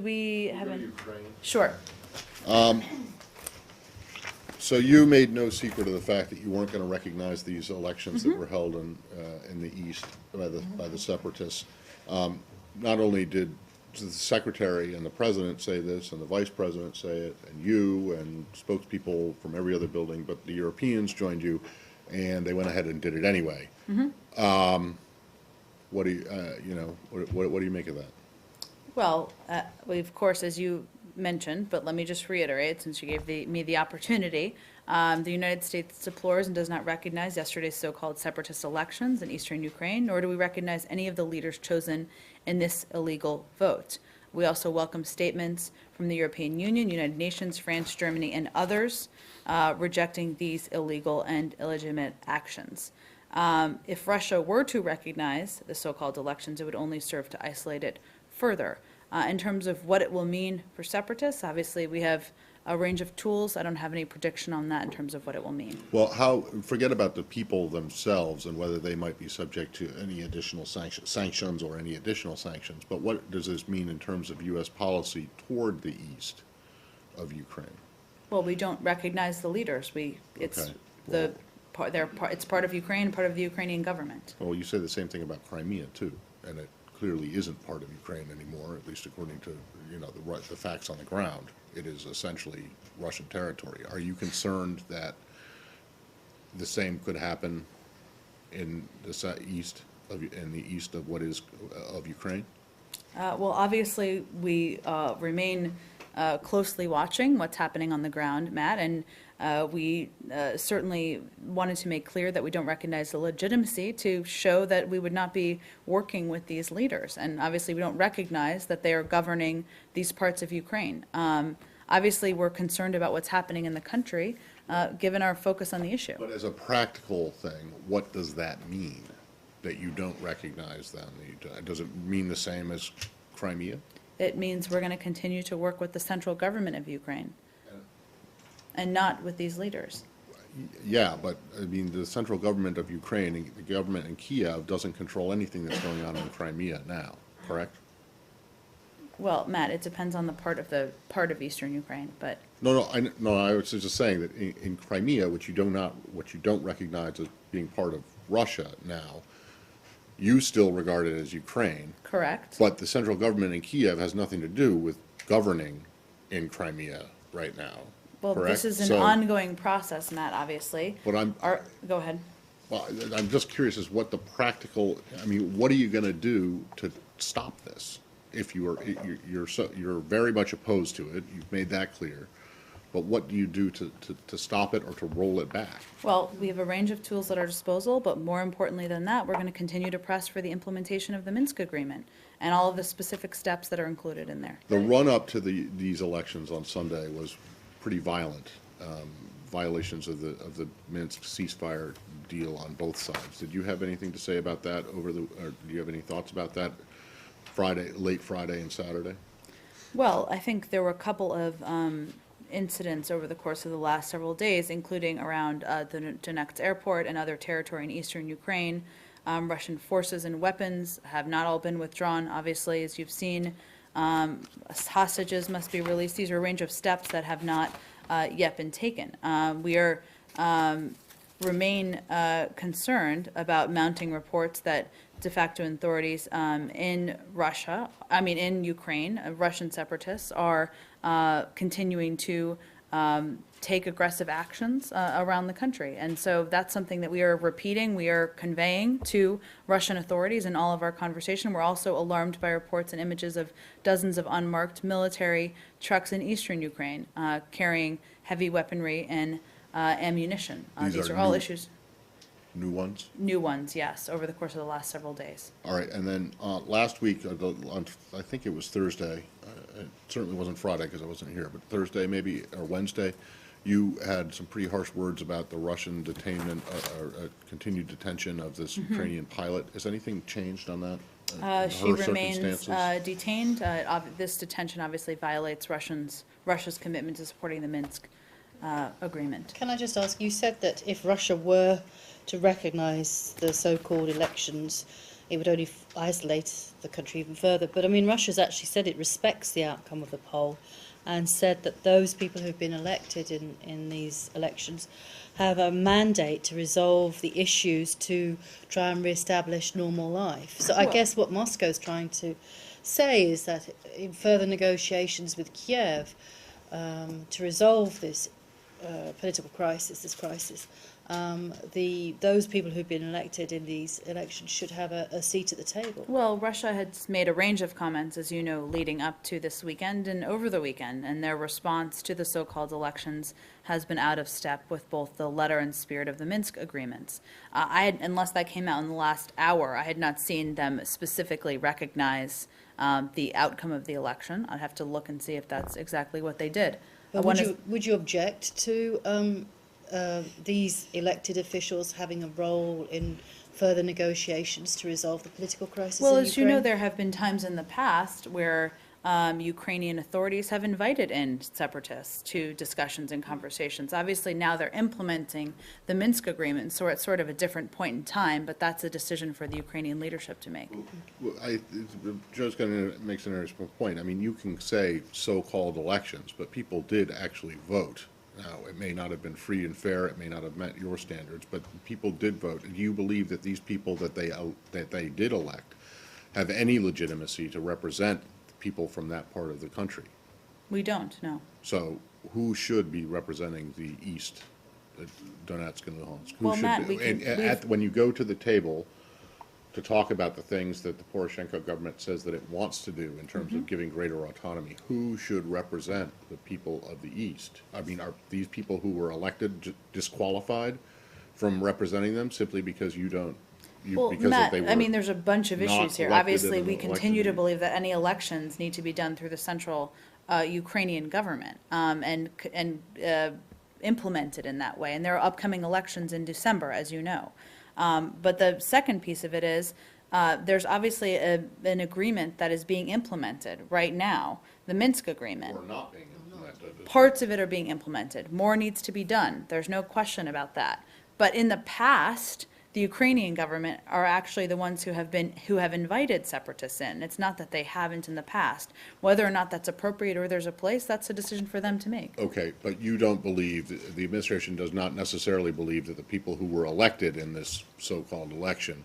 We haven't. Sure. So you made no secret of the fact that you weren't going to recognize these elections that were held in the East by the separatists. Not only did the Secretary and the President say this, and the Vice President say it, and you and spokespeople from every other building, but the Europeans joined you, and they went ahead and did it anyway. What do what do you make of that? Well, we, of course, as you mentioned, but let me just reiterate, since you gave me the opportunity, the United States deplores and does not recognize yesterday's so-called separatist elections in eastern Ukraine, nor do we recognize any of the leaders chosen in this illegal vote. We also welcome statements from the European Union, United Nations, France, Germany, and others rejecting these illegal and illegitimate actions. If Russia were to recognize the so-called elections, it would only serve to isolate it further. In terms of what it will mean for separatists, obviously we have a range of tools. I don't have any prediction on that in terms of what it will mean. Well, forget about the people themselves and whether they might be subject to any additional sanctions or any additional sanctions, but what does this mean in terms of U.S. policy toward the east of Ukraine? Well, we don't recognize the leaders. It's part of Ukraine, part of the Ukrainian government. Well, you say the same thing about Crimea too, and it clearly isn't part of Ukraine anymore, at least according to the facts on the ground. It is essentially Russian territory. Are you concerned that the same could happen in the east of what is of Ukraine? Well, obviously we remain closely watching what's happening on the ground, Matt, and we certainly wanted to make clear that we don't recognize the legitimacy to show that we would not be working with these leaders. And obviously we don't recognize that they are governing these parts of Ukraine. Obviously we're concerned about what's happening in the country, given our focus on the issue. But as a practical thing, what does that mean, that you don't recognize them? Does it mean the same as Crimea? It means we're going to continue to work with the central government of Ukraine and not with these leaders. Yeah, but I mean, the central government of Ukraine, the government in Kiev, doesn't control anything that's going on in Crimea now, correct? Well, Matt, it depends on the part of eastern Ukraine, but No, I was just saying that in Crimea, which you don't recognize as being part of Russia now, you still regard it as Ukraine. correct. But the central government in Kiev has nothing to do with governing in Crimea right now. Well, correct? this is an So- ongoing process, Matt, obviously. But Go ahead. well, I'm just curious as what the practical, I mean, what are you going to do to stop this? If you're very much opposed to it, you've made that clear. But what do you do to stop it or to roll it back? Well, we have a range of tools at our disposal, but more importantly than that, we're going to continue to press for the implementation of the Minsk agreement and all of the specific steps that are included in there. The run-up to these elections on Sunday was pretty violent. Violations of the Minsk ceasefire deal on both sides. Did you have anything to say about that or do you have any thoughts about that late Friday and Saturday? Well, I think there were a couple of incidents over the course of the last several days, including around the Donetsk airport and other territory in eastern Ukraine. Russian forces and weapons have not all been withdrawn, obviously, as you've seen. Hostages must be released. These are a range of steps that have not yet been taken. We remain concerned about mounting reports that de facto authorities in Ukraine, Russian separatists are continuing to take aggressive actions around the country. And so that's something that we are repeating, we are conveying to Russian authorities in all of our conversation. We're also alarmed by reports and images of dozens of unmarked military trucks in eastern Ukraine carrying heavy weaponry and ammunition. These are all issues. New ones? New ones, yes, over the course of the last several days. All right, and then last week, I think it was Thursday, it certainly wasn't Friday because I wasn't here, but Thursday maybe, or Wednesday, you had some pretty harsh words about the Russian detainment, continued detention of this Ukrainian pilot. Has anything changed on that? She remains detained. This detention obviously violates Russia's commitment to supporting the Minsk agreement. Can I just ask, you said that if Russia were to recognise the so-called elections, it would only isolate the country even further. But I mean, Russia's actually said it respects the outcome of the poll, and said that those people who've been elected in these elections have a mandate to resolve the issues to try and re-establish normal life. So I guess what Moscow's trying to say is that in further negotiations with Kiev to resolve this political crisis, those people who've been elected in these elections should have a seat at the table. Well, Russia has made a range of comments, as you know, leading up to this weekend and over the weekend, and their response to the so-called elections has been out of step with both the letter and spirit of the Minsk agreements. Unless that came out in the last hour, I had not seen them specifically recognize the outcome of the election. I'd have to look and see if that's exactly what they did. But would you object to these elected officials having a role in further negotiations to resolve the political crisis Well, in as you know, Ukraine? there have been times in the past where Ukrainian authorities have invited in separatists to discussions and conversations. Obviously, now they're implementing the Minsk agreement, so we're at sort of a different point in time, but that's a decision for the Ukrainian leadership to make. Well, Joe's going to make an interesting point. I mean, you can say so-called elections, but people did actually vote. Now, it may not have been free and fair, it may not have met your standards, but people did vote. Do you believe that these people that they did elect have any legitimacy to represent people from that part of the country? We don't, no. So who should be representing the East, Donetsk and Luhansk? Who Well, should Matt, be- when you go to the table to talk about the things that the Poroshenko government says that it wants to do in terms of giving greater autonomy, who should represent the people of the East? I mean, are these people who were elected disqualified from representing them simply because you don't, Well, because Matt, they were I mean, there's a bunch of not issues here. elected Obviously, in we an continue to election? believe that any elections need to be done through the central Ukrainian government and implemented in that way. And there are upcoming elections in December, as you know. But the second piece of it is there's obviously an agreement that is being implemented right now, the Minsk agreement. or not being implemented. Parts of it are being implemented. More needs to be done. There's no question about that. But in the past, the Ukrainian government are actually the ones who have invited separatists in. It's not that they haven't in the past. Whether or not that's appropriate or there's a place, that's a decision for them to make. Okay, but you don't believe, the administration does not necessarily believe that the people who were elected in this so-called election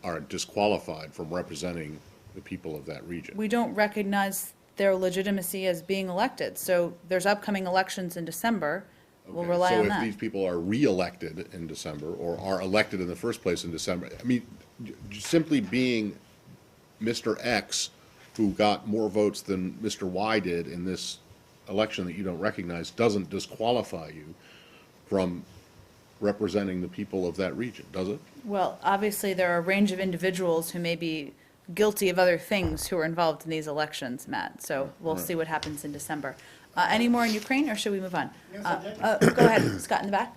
are disqualified from representing the people of that region? We don't recognize their legitimacy as being elected. So there's upcoming elections in December. We'll Okay, rely on So if that. these people are re-elected in December, or are elected in the first place in December, I mean, simply being Mr. X, who got more votes than Mr. Y did in this election that you don't recognize, doesn't disqualify you from representing the people of that region, does it? Well, obviously, there are a range of individuals who may be guilty of other things who are involved in these elections, Matt. So we'll see what happens in December. Any more in Ukraine, or should we move on? Go ahead, Scott in the back.